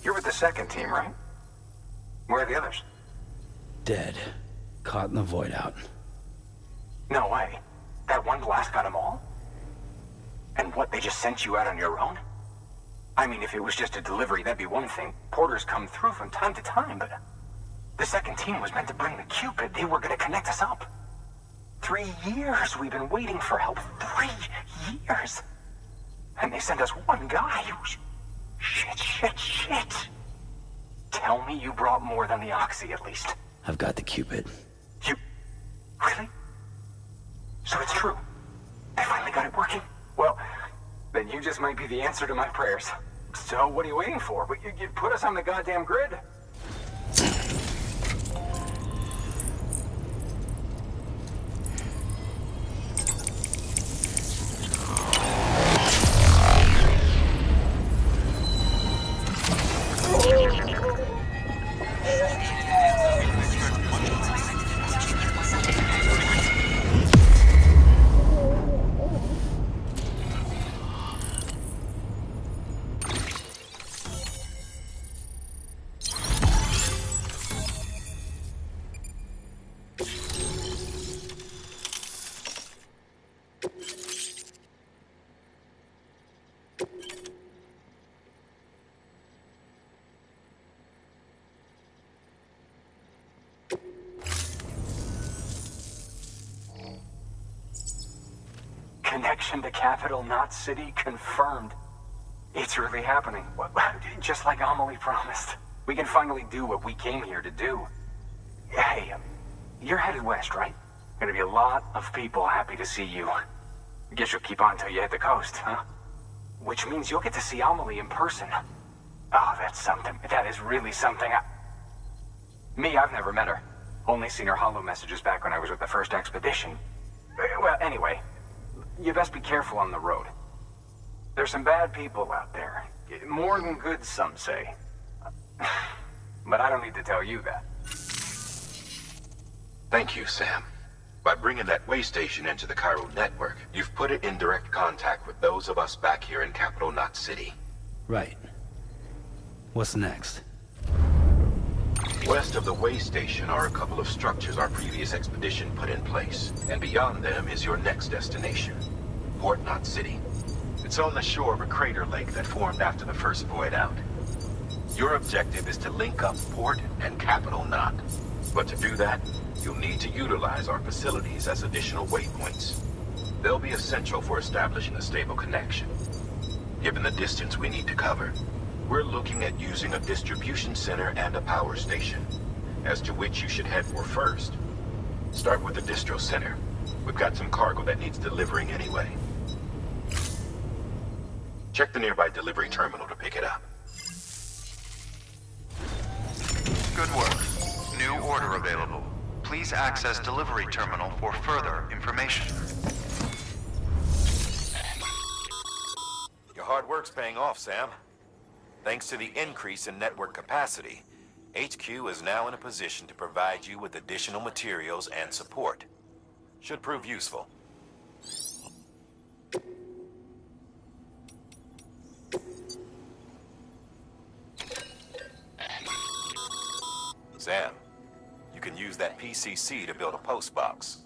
You're with the second team, right? Where are the others? Dead. Caught in the void out. No way. That one blast got them all? And what, they just sent you out on your own? I mean, if it was just a delivery, that'd be one thing. Porters come through from time to time, but... The second team was meant to bring the Cupid. They were gonna connect us up. 3 years we've been waiting for help. 3 years! And they sent us one guy who's... Shit. Tell me you brought more than the Oxy, at least. I've got the Cupid. You... Really? So it's true. They finally got it working? Well, then you just might be the answer to my prayers. So what are you waiting for? You put us on the goddamn grid? Connection to capital, not city, confirmed. It's really happening. Just like AMELIE promised. We can finally do what we came here to do. Hey, you're headed west, right? Gonna be a lot of people happy to see you. Guess you'll keep on till you hit the coast, huh? Which means you'll get to see AMELIE in person. Oh, that's something. That is really something. I've never met her. Only seen her holo messages back when I was with the first expedition. Well, anyway, you best be careful on the road. There's some bad people out there. More than good, some say. But I don't need to tell you that. Thank you, Sam. By bringing that way station into the Cairo network, you've put it in direct contact with those of us back here in Capital Knot City. Right. What's next? West of the way station are a couple of structures our previous expedition put in place, and beyond them is your next destination, Port Knot City. It's on the shore of a crater lake that formed after the first void out. Your objective is to link up Port and Capital Knot. But to do that, you'll need to utilize our facilities as additional waypoints. They'll be essential for establishing a stable connection. Given the distance we need to cover, we're looking at using a distribution center and a power station, as to which you should head for first. Start with the distro center. We've got some cargo that needs delivering anyway. Check the nearby delivery terminal to pick it up. Good work. New order available. Please access delivery terminal for further information. Your hard work's paying off, Sam. Thanks to the increase in network capacity, HQ is now in a position to provide you with additional materials and support. Should prove useful. Sam, you can use that PCC to build a post box.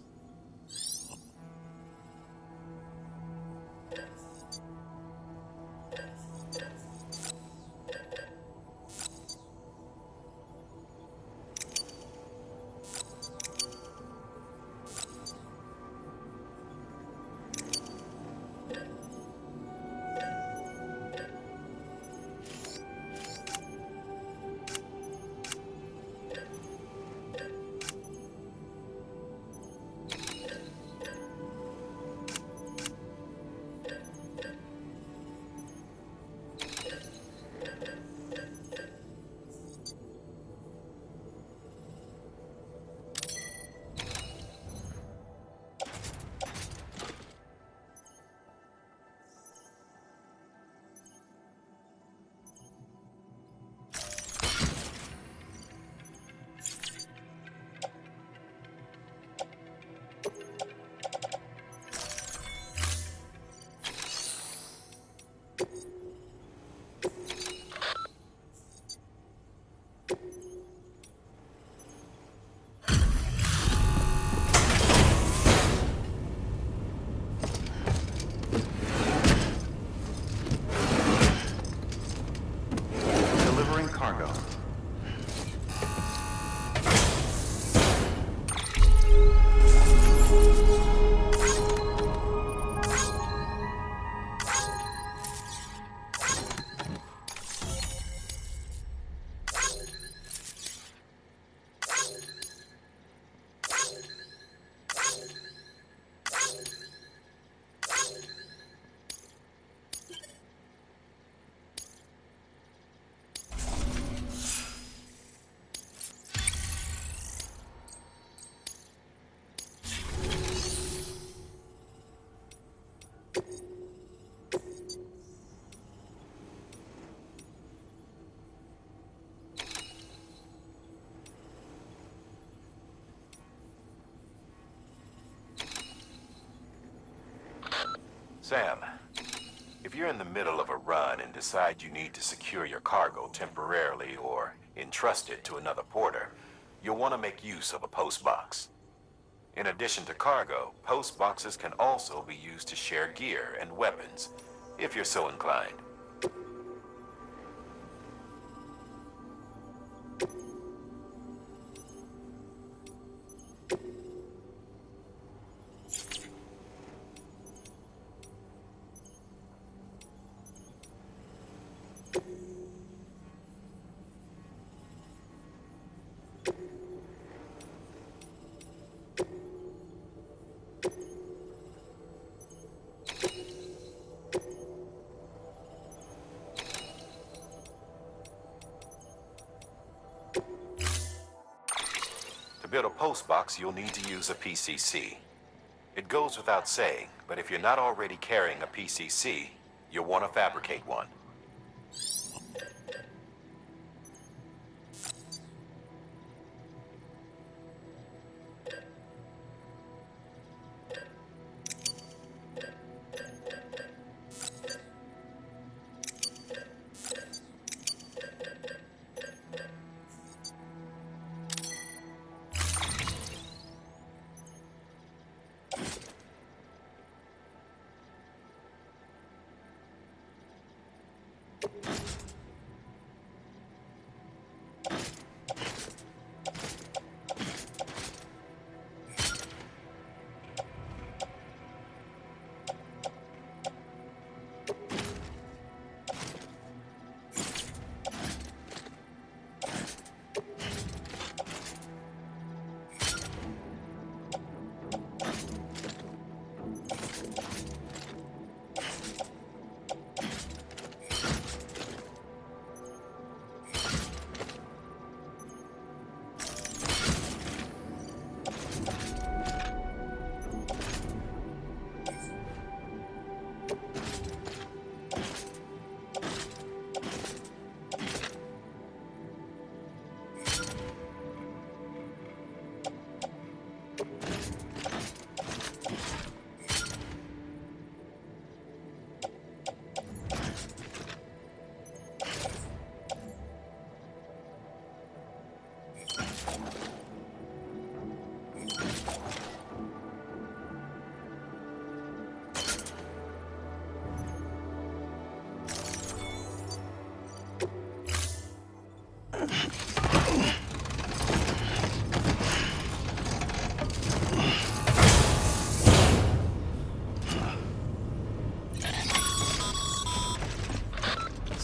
Sam, if you're in the middle of a run and decide you need to secure your cargo temporarily or entrust it to another porter, you'll want to make use of a post box. In addition to cargo, post boxes can also be used to share gear and weapons, if you're so inclined. To build a post box, you'll need to use a PCC. It goes without saying, but if you're not already carrying a PCC, you'll want to fabricate one.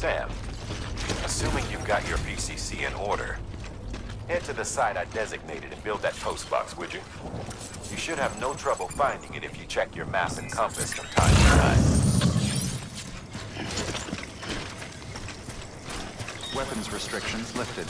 Sam, assuming you've got your PCC in order, head to the site I designated and build that post box, would you? You should have no trouble finding it if you check your map and compass from time to time. Weapons restrictions lifted.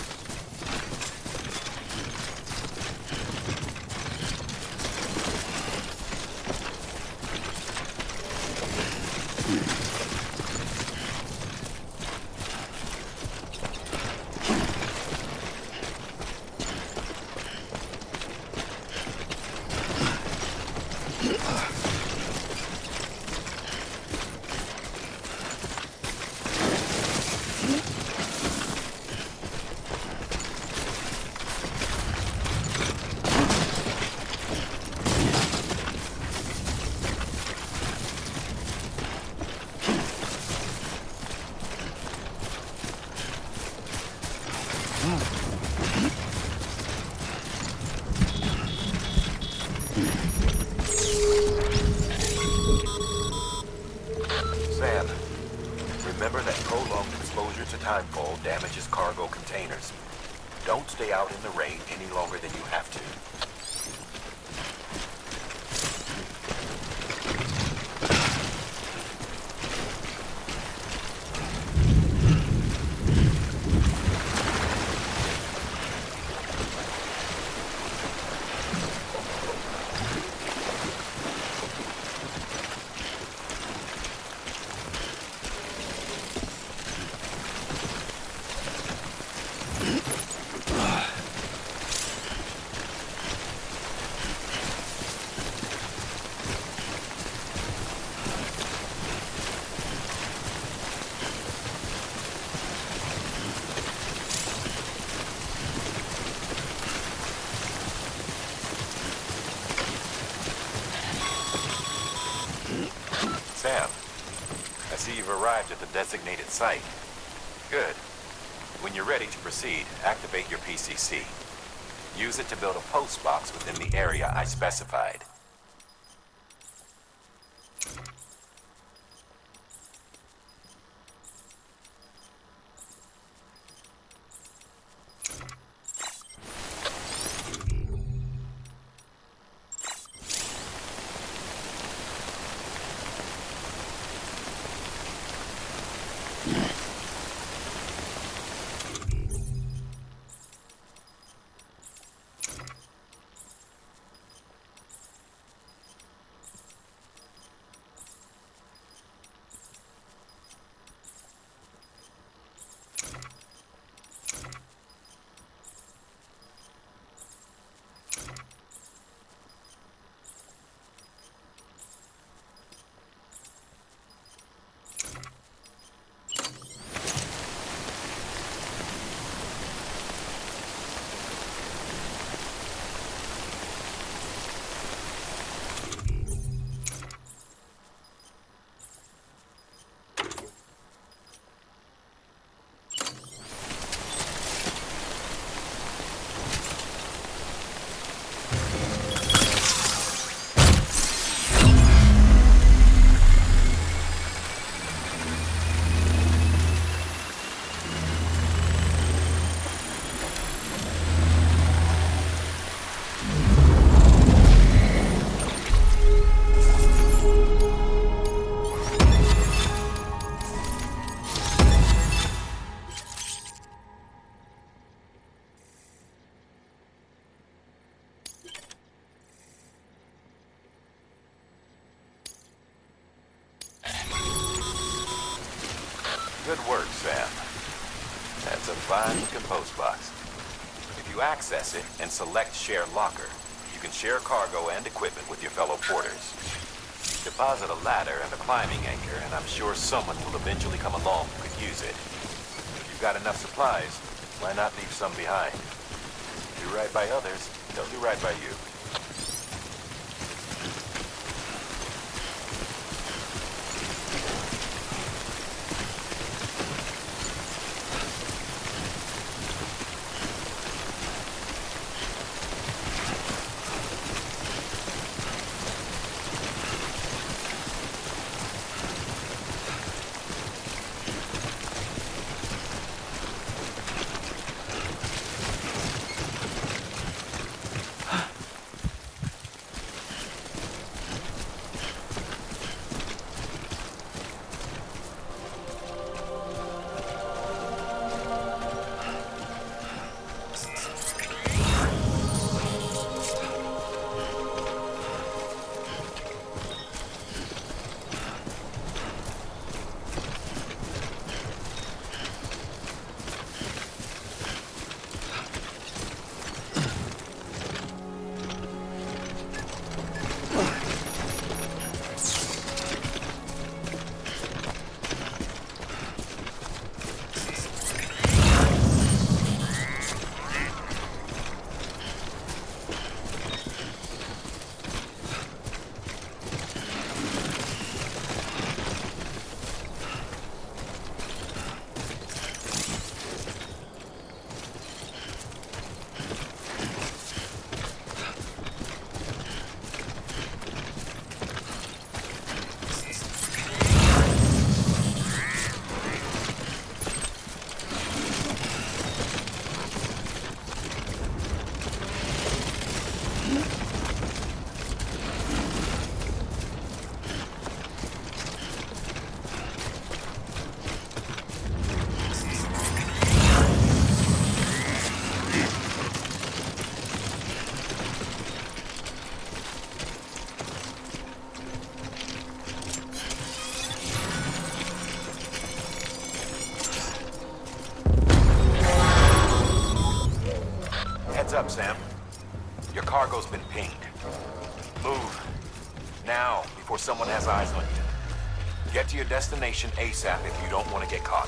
Sam, remember that prolonged exposure to timefall damages cargo containers. Don't stay out in the rain any longer than you have to. at the designated site. Good. When you're ready to proceed, activate your PCC. Use it to build a post box within the area I specified. Good work, Sam. That's a fine-looking post box. If you access it and select Share Locker, you can share cargo and equipment with your fellow porters. Deposit a ladder and a climbing anchor, and I'm sure someone will eventually come along who could use it. If you've got enough supplies, why not leave some behind? Do right by others, they'll do right by you. Up, Sam. Your cargo's been pinged. Move. Now, before someone has eyes on you. Get to your destination ASAP if you don't want to get caught.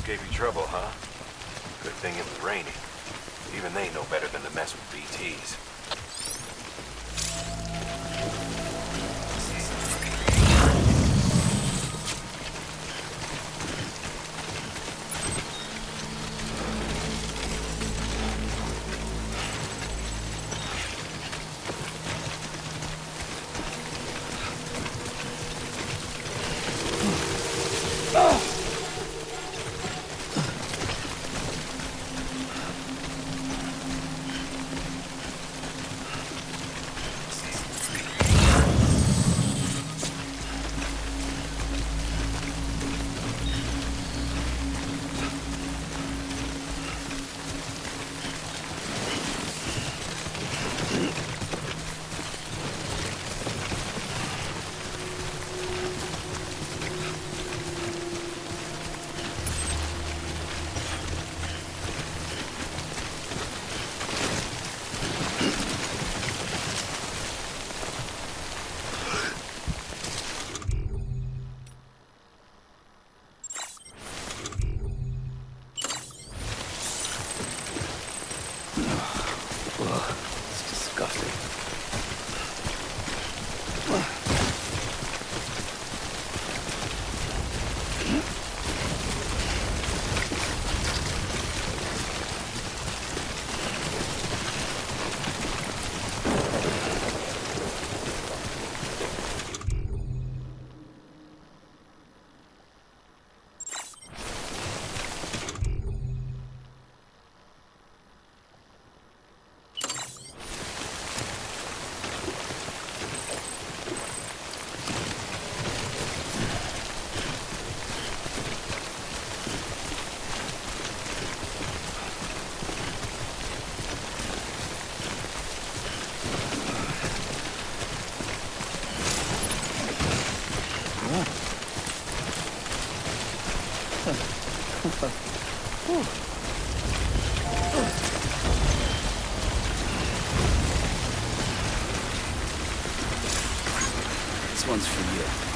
gave you trouble, huh? Good thing it was raining. Even they know better than to mess with BTs. It's disgusting. This one's for you.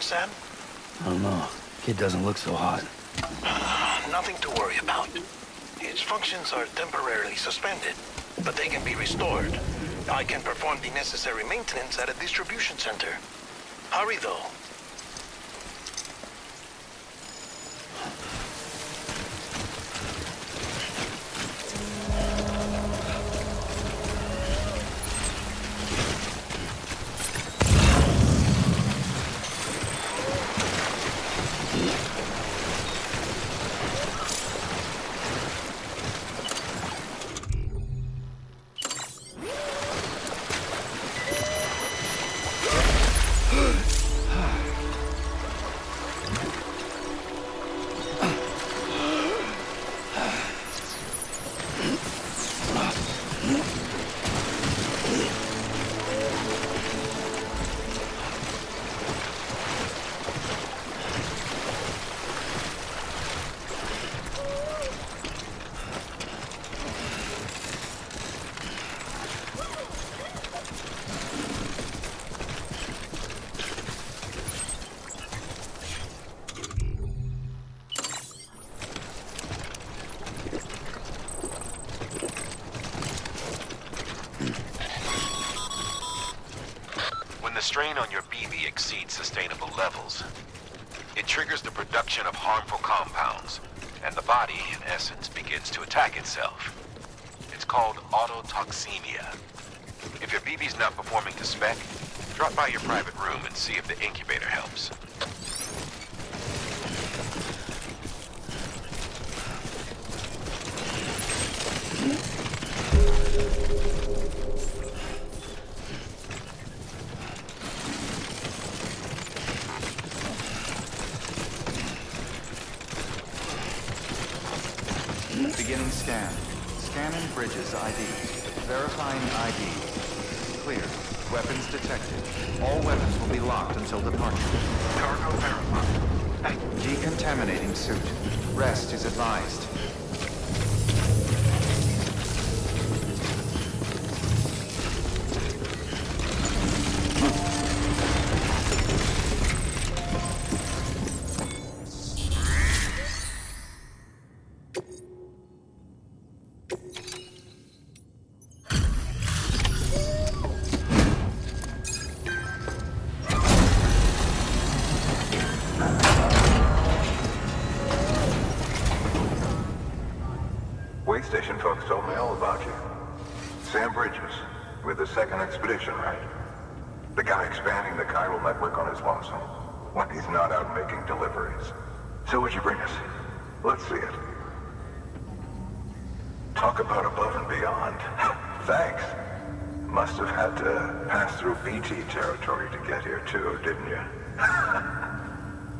Sam? I don't know. Kid doesn't look so hot. Nothing to worry about. Its functions are temporarily suspended, but they can be restored. I can perform the necessary maintenance at a distribution center. Hurry, though. Strain on your BB exceeds sustainable levels. It triggers the production of harmful compounds, and the body, in essence, begins to attack itself. It's called autotoxemia. If your BB's not performing to spec, drop by your private room and see if the incubator helps. Beginning scan. Scanning Bridges ID. Verifying ID. Clear. Weapons detected. All weapons will be locked until departure. Cargo verified. Decontaminating suit. Rest is advised. Station folks told me all about you. Sam Bridges, with the second expedition, right? The guy expanding the chiral network on his lonesome, when he's not out making deliveries. So what'd you bring us? Let's see it. Talk about above and beyond. Thanks. Must have had to pass through BT territory to get here too, didn't you?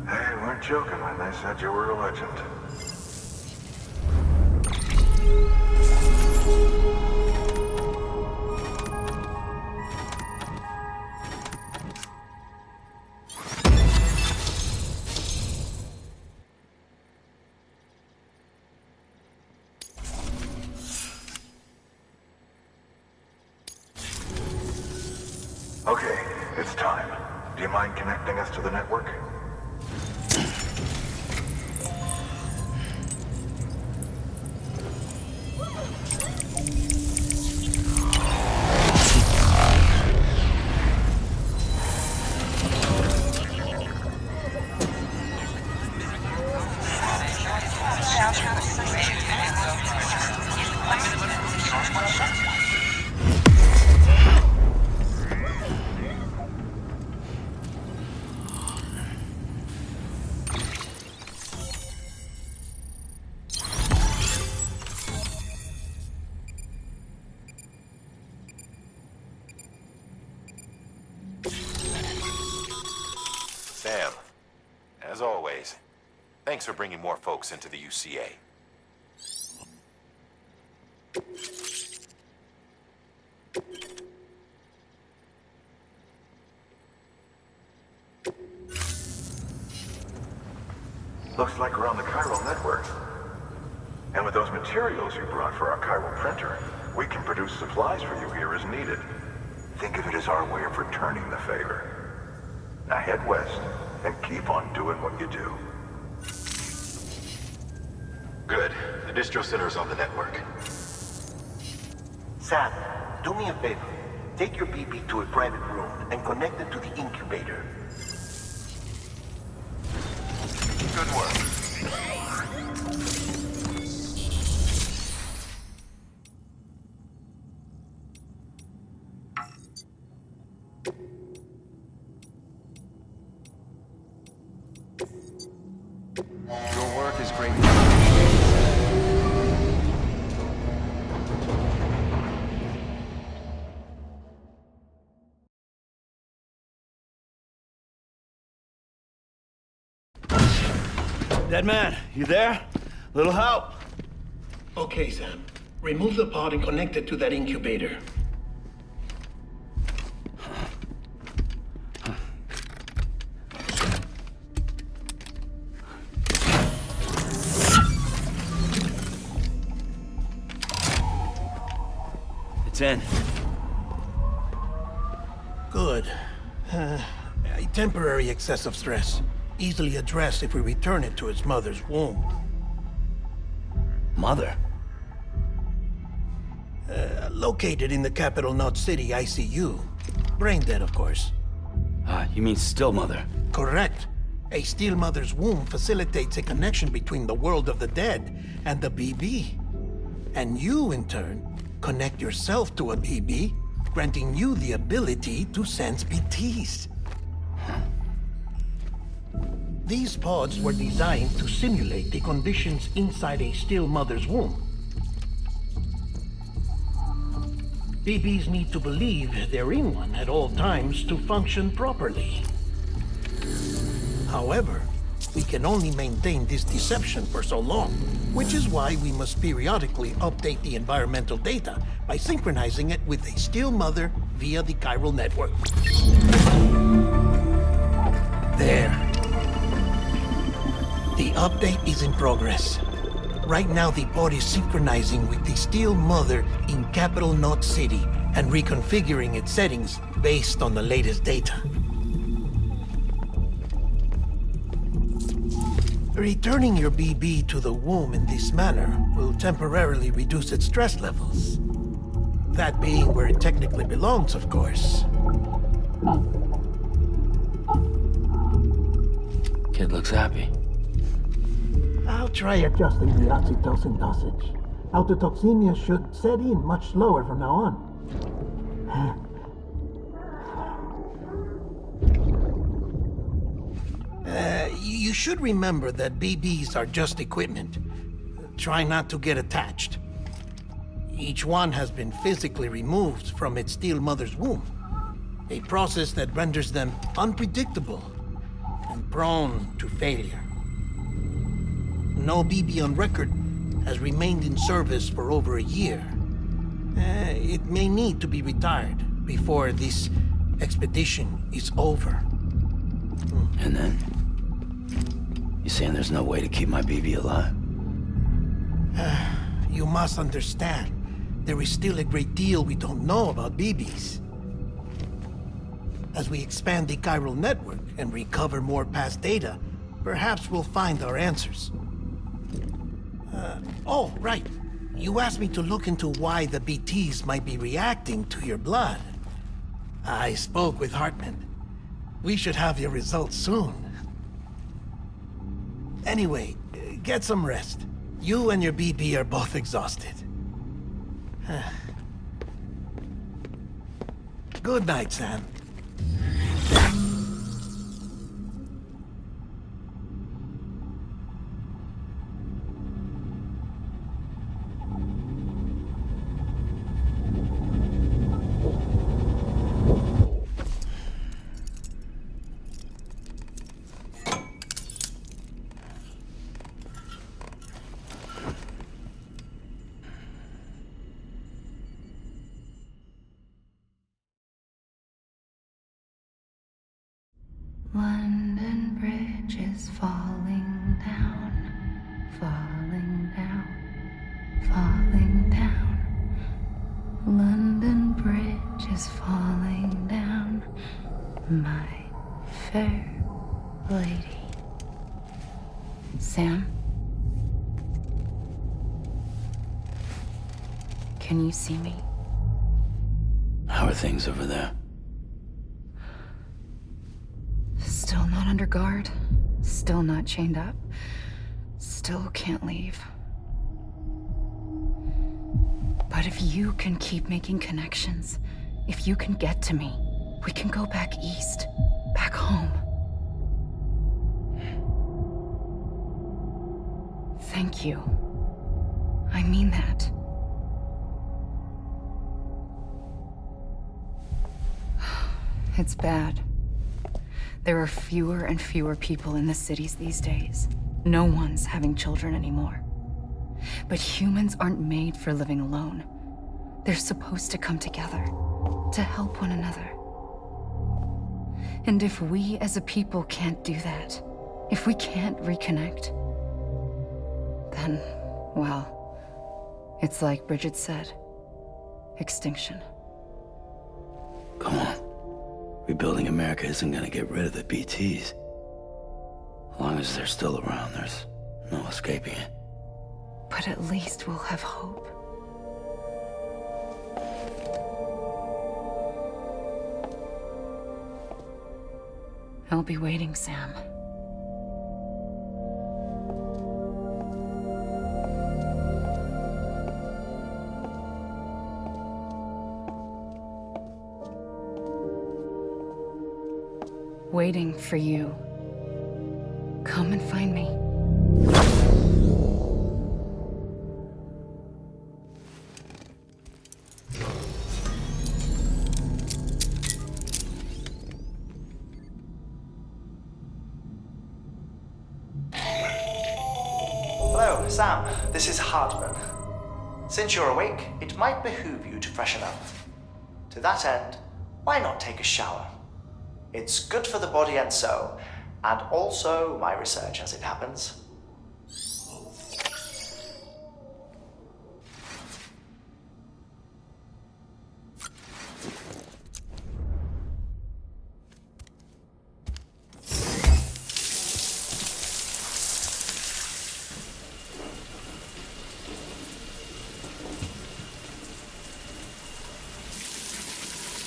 They weren't joking when they said you were a legend. Okay, it's time. Do you mind connecting us to the network? Sam, as always, thanks for bringing more folks into the UCA. Looks like we're on the chiral network. And with those materials you brought for our chiral printer, we can produce supplies for you here as needed. Think of it as our way of returning the favor. Now head west and keep on doing what you do. Good. The distro center's on the network. Sam, do me a favor. Take your BB to a private room and connect it to the incubator. Good work. Your work is great. Dead man, you there? Little help? Okay, Sam. Remove the pod and connect it to that incubator. It's in. Good. A temporary excessive stress. Easily addressed if we return it to its mother's womb. Mother? Located in the capital Knot City ICU. Brain dead, of course. You mean still mother? Correct. A steel mother's womb facilitates a connection between the world of the dead and the BB. And you, in turn, connect yourself to a BB, granting you the ability to sense BTs. These pods were designed to simulate the conditions inside a still mother's womb. BBs need to believe they're in one at all times to function properly. However, we can only maintain this deception for so long, which is why we must periodically update the environmental data by synchronizing it with a still mother via the chiral network. There. The update is in progress. Right now, the pod is synchronizing with the steel mother in capital Knot City and reconfiguring its settings based on the latest data. Returning your BB to the womb in this manner will temporarily reduce its stress levels. That being where it technically belongs, of course. Kid looks happy. I'll try adjusting the oxytocin dosage. Autotoxemia should set in much slower from now on. You should remember that BBs are just equipment. Try not to get attached. Each one has been physically removed from its steel mother's womb. A process that renders them unpredictable and prone to failure. No BB on record has remained in service for over a year. It may need to be retired before this expedition is over. And then? You saying there's no way to keep my BB alive? You must understand, there is still a great deal we don't know about BBs. As we expand the chiral network and recover more past data, perhaps we'll find our answers. Oh, right. You asked me to look into why the BTs might be reacting to your blood. I spoke with Hartman. We should have your results soon. Anyway, get some rest. You and your BB are both exhausted. Good night, Sam. London Bridge is falling down, falling down, falling down. London Bridge is falling down, my fair lady. Sam? Can you see me? How are things over there? Still not under guard, still not chained up, still can't leave. But if you can keep making connections, if you can get to me, we can go back east, back home. Thank you. I mean that. It's bad. There are fewer and fewer people in the cities these days. No one's having children anymore. But humans aren't made for living alone. They're supposed to come together, to help one another. And if we as a people can't do that, if we can't reconnect, then, well, it's like Bridget said, extinction. Come on. Rebuilding America isn't gonna get rid of the BTs. As long as they're still around, there's no escaping it. But at least we'll have hope. I'll be waiting, Sam. Waiting for you. Come and find me. Hello, Sam. This is Hartman. Since you're awake, it might behoove you to freshen up. To that end, why not take a shower? It's good for the body and soul, and also my research as it happens.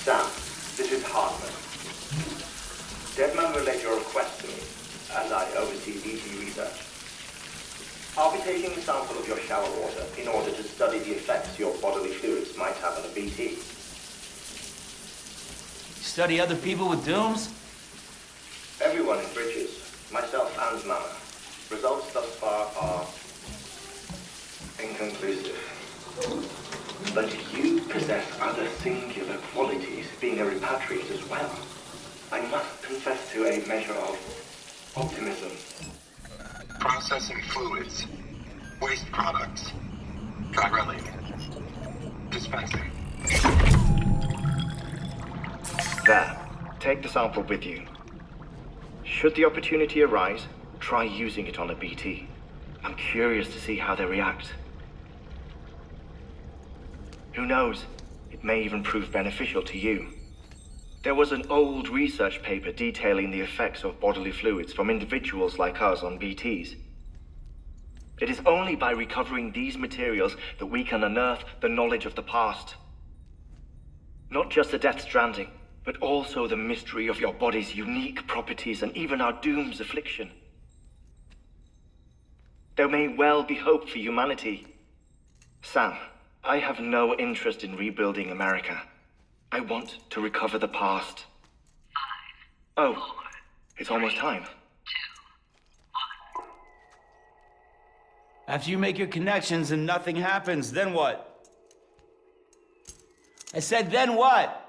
Sam, this is Hartman. Deadman relayed your request to me, as I oversee BT research. I'll be taking a sample of your shower water in order to study the effects your bodily fluids might have on a BT. Study other people with dooms? Everyone in Bridges, myself and Mama. Results thus far are inconclusive. But you possess other singular qualities, being a repatriate as well. I must confess to a measure of optimism. Processing fluids. Waste products. Drilling. Dispensing. There. Take the sample with you. Should the opportunity arise, try using it on a BT. I'm curious to see how they react. Who knows? It may even prove beneficial to you. There was an old research paper detailing the effects of bodily fluids from individuals like us on BTs. It is only by recovering these materials that we can unearth the knowledge of the past. Not just the Death Stranding, but also the mystery of your body's unique properties and even our doom's affliction. There may well be hope for humanity. Sam, I have no interest in rebuilding America. I want to recover the past. 5, 4, it's almost time. 2, 1. After you make your connections and nothing happens, then what? I said, then what?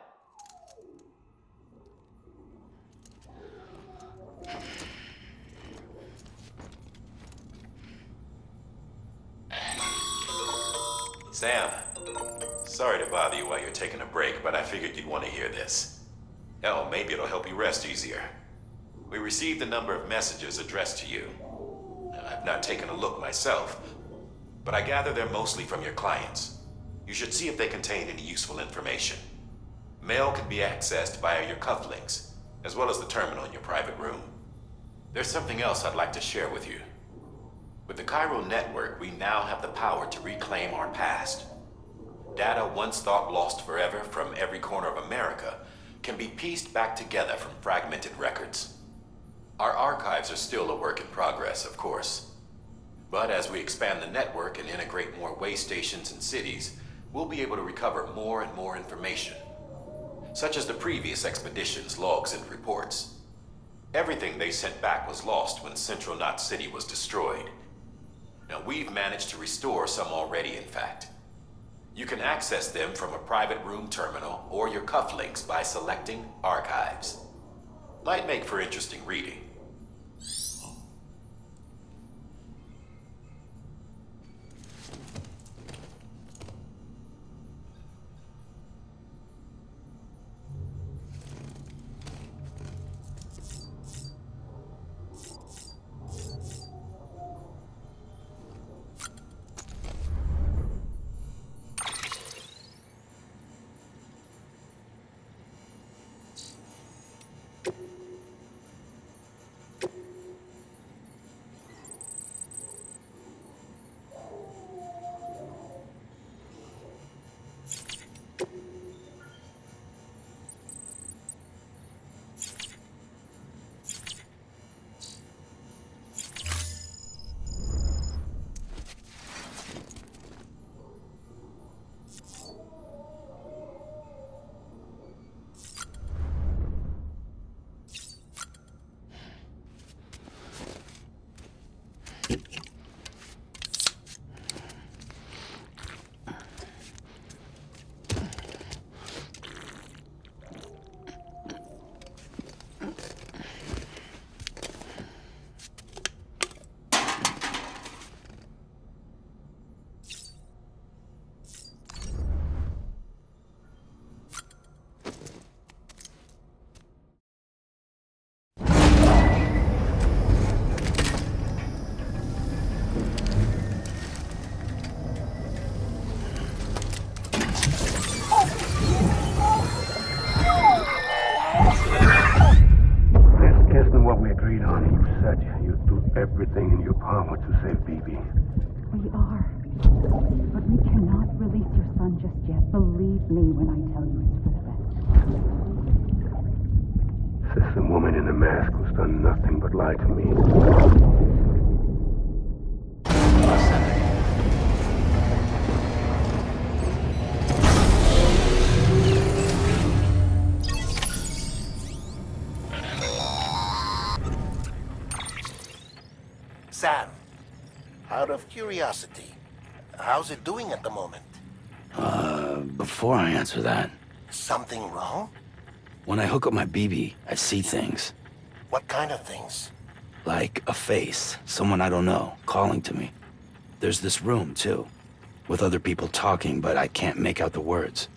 Sam, sorry to bother you while you're taking a break, but I figured you'd want to hear this. Hell, maybe it'll help you rest easier. We received a number of messages addressed to you. I've not taken a look myself, but I gather they're mostly from your clients. You should see if they contain any useful information. Mail can be accessed via your cufflinks, as well as the terminal in your private room. There's something else I'd like to share with you. With the Chiral network, we now have the power to reclaim our past. Data once thought lost forever from every corner of America can be pieced back together from fragmented records. Our archives are still a work in progress, of course. But as we expand the network and integrate more way stations and cities, we'll be able to recover more and more information, such as the previous expedition's logs and reports. Everything they sent back was lost when Central Knot City was destroyed. Now, we've managed to restore some already, in fact. You can access them from a private room terminal or your cufflinks by selecting Archives. Might make for interesting reading. Everything in your power to save BB. We are. But we cannot release your son just yet. Believe me when I tell you it's for the best. Says the woman in the mask who's done nothing but lie to me. Sam, out of curiosity, how's it doing at the moment? Before I answer that, Something wrong? when I hook up my BB, I see things. What kind of things? Like a face, someone I don't know, calling to me. There's this room, too, with other people talking, but I can't make out the words.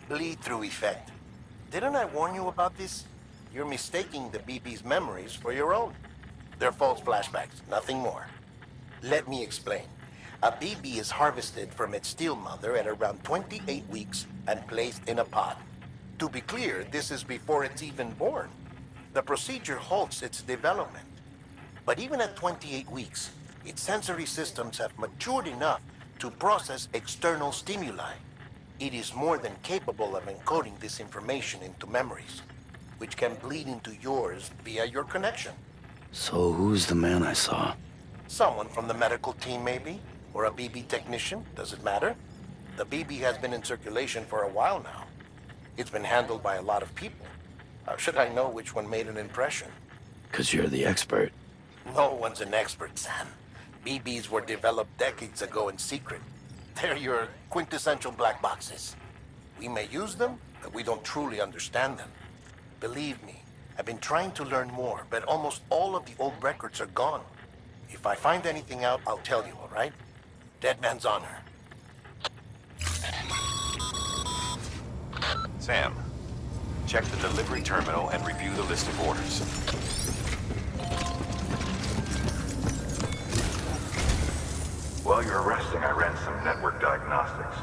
Bleed-through effect. Didn't I warn you about this? You're mistaking the BB's memories for your own. They're false flashbacks, nothing more. Let me explain. A BB is harvested from its steel mother at around 28 weeks and placed in a pod. To be clear, this is before it's even born. The procedure halts its development. But even at 28 weeks, its sensory systems have matured enough to process external stimuli. It is more than capable of encoding this information into memories, which can bleed into yours via your connection. So who's the man I saw? Someone from the medical team, maybe? Or a BB technician? Does it matter? The BB has been in circulation for a while now. It's been handled by a lot of people. How should I know which one made an impression? 'Cause you're the expert. No one's an expert, Sam. BBs were developed decades ago in secret. They're your quintessential black boxes. We may use them, but we don't truly understand them. Believe me, I've been trying to learn more, but almost all of the old records are gone. If I find anything out, I'll tell you, all right? Dead man's honor. Sam, check the delivery terminal and review the list of orders. While you're resting, I ran some network diagnostics.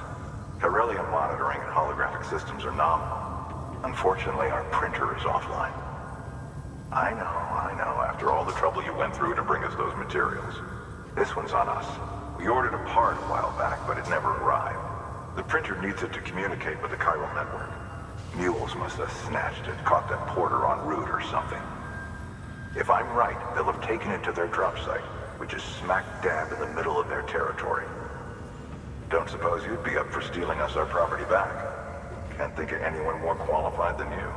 Beryllium monitoring and holographic systems are nominal. Unfortunately, our printer is offline. I know. After all the trouble you went through to bring us those materials. This one's on us. We ordered a part a while back, but it never arrived. The printer needs it to communicate with the chiral network. Mules must have snatched it, caught that porter en route or something. If I'm right, they'll have taken it to their drop site, which is smack dab in the middle of their territory. Don't suppose you'd be up for stealing us our property back? Can't think of anyone more qualified than you.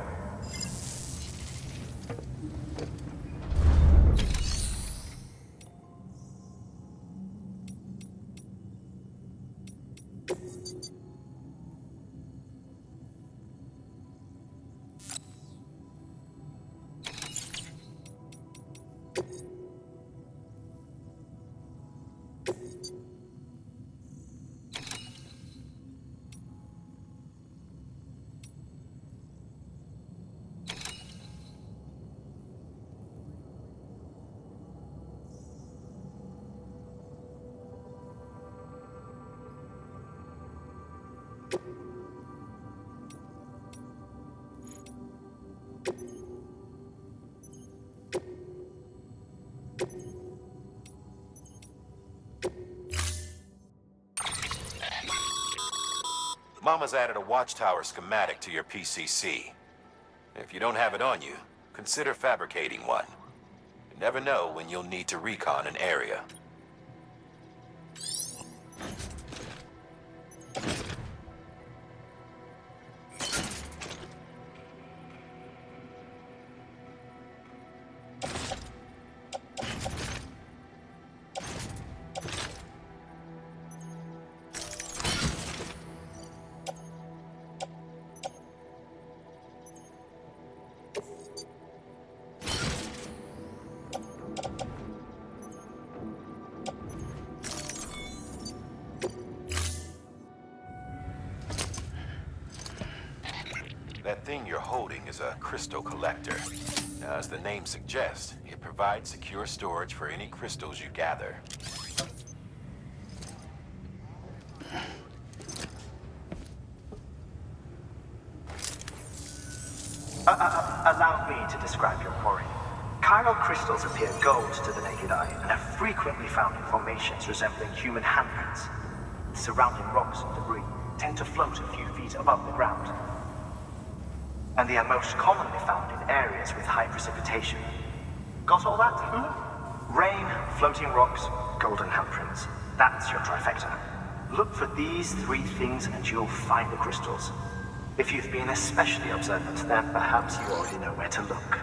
Mama's added a watchtower schematic to your PCC. If you don't have it on you, consider fabricating one. You never know when you'll need to recon an area. That thing you're holding is a crystal collector. Now, as the name suggests, it provides secure storage for any crystals you gather. Allow me to describe your quarry. Chiral crystals appear gold to the naked eye and are frequently found in formations resembling human handprints. Surrounding rocks and debris tend to float a few feet above the ground. And they are most commonly found in areas with high precipitation. Got all that? Rain, floating rocks, golden handprints. That's your trifecta. Look for these three things and you'll find the crystals. If you've been especially observant, then perhaps you already know where to look.